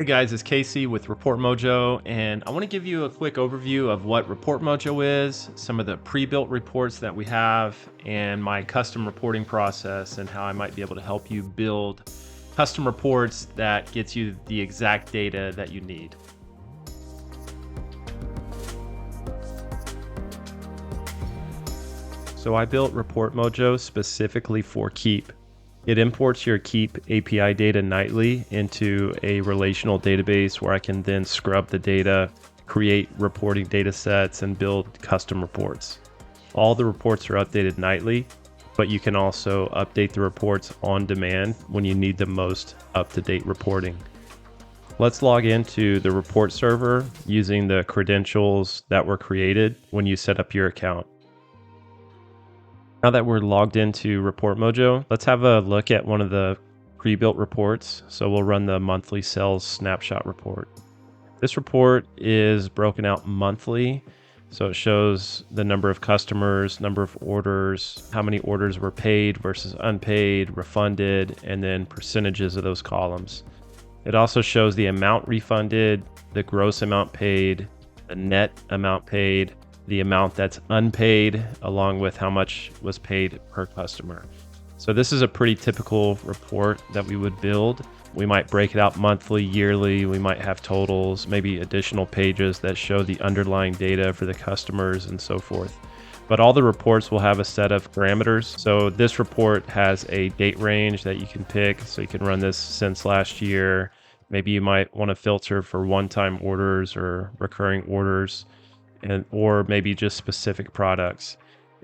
Hey guys, it's Casey with ReportMojo, and I want to give you a quick overview of what ReportMojo is, some of the pre-built reports that we have, and my custom reporting process and how I might be able to help you build custom reports that gets you the exact data that you need. So I built ReportMojo specifically for Keap. It imports your Keap API data nightly into a relational database where I can then scrub the data, create reporting data sets, and build custom reports. All the reports are updated nightly, but you can also update the reports on demand when you need the most up-to-date reporting. Let's log into the report server using the credentials that were created when you set up your account. Now that we're logged into ReportMojo, let's have a look at one of the pre-built reports. So we'll run the monthly sales snapshot report. This report is broken out monthly. So it shows the number of customers, number of orders, how many orders were paid versus unpaid, refunded, and then percentages of those columns. It also shows the amount refunded, the gross amount paid, the net amount paid, the amount that's unpaid, along with how much was paid per customer. So this is a pretty typical report that we would build. We might break it out monthly, yearly. We might have totals, maybe additional pages that show the underlying data for the customers and so forth. But all the reports will have a set of parameters. So this report has a date range that you can pick. So you can run this since last year. Maybe you might want to filter for one-time orders or recurring orders, or maybe just specific products.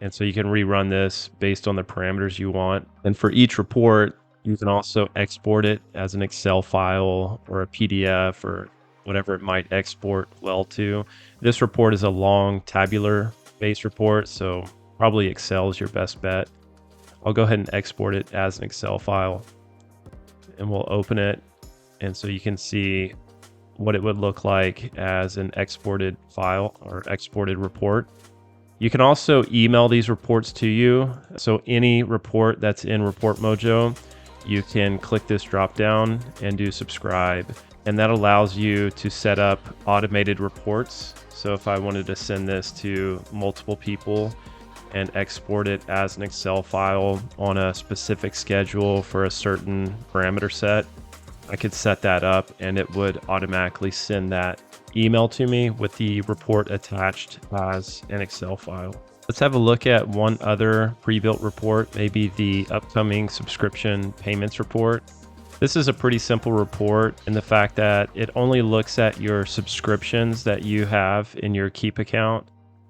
And so you can rerun this based on the parameters you want. And for each report, you can also export it as an Excel file or a PDF or whatever it might export well to. This report is a long tabular based report, so probably Excel is your best bet. I'll go ahead and export it as an Excel file and we'll open it. And so you can see what it would look like as an exported file or exported report. You can also email these reports to you. So any report that's in ReportMojo, you can click this drop down and do subscribe. And that allows you to set up automated reports. So if I wanted to send this to multiple people and export it as an Excel file on a specific schedule for a certain parameter set, I could set that up and it would automatically send that email to me with the report attached as an Excel file. Let's have a look at one other pre-built report, maybe the upcoming subscription payments report. This is a pretty simple report in the fact that it only looks at your subscriptions that you have in your Keap account,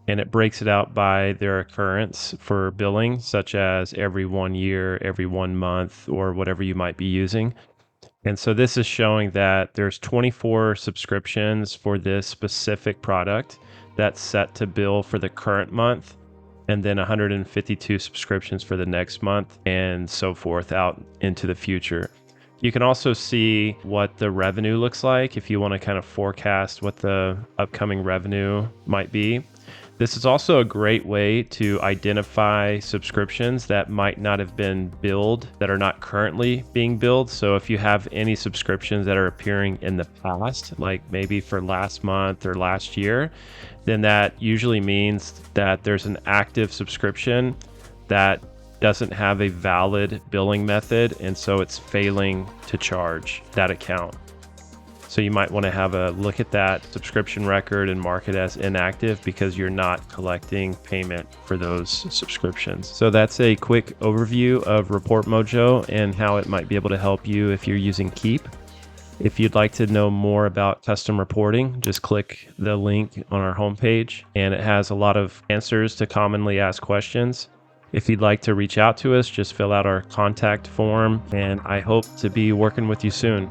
and it breaks it out by their occurrence for billing, such as every 1 year, every 1 month, or whatever you might be using. And so this is showing that there's 24 subscriptions for this specific product that's set to bill for the current month, and then 152 subscriptions for the next month, and so forth out into the future. You can also see what the revenue looks like if you want to kind of forecast what the upcoming revenue might be. This is also a great way to identify subscriptions that might not have been billed, that are not currently being billed. So if you have any subscriptions that are appearing in the past, like maybe for last month or last year, then that usually means that there's an active subscription that doesn't have a valid billing method, and so it's failing to charge that account. So you might want to have a look at that subscription record and mark it as inactive because you're not collecting payment for those subscriptions. So that's a quick overview of ReportMojo and how it might be able to help you if you're using Keap. If you'd like to know more about custom reporting, just click the link on our homepage, and it has a lot of answers to commonly asked questions. If you'd like to reach out to us, just fill out our contact form, and I hope to be working with you soon.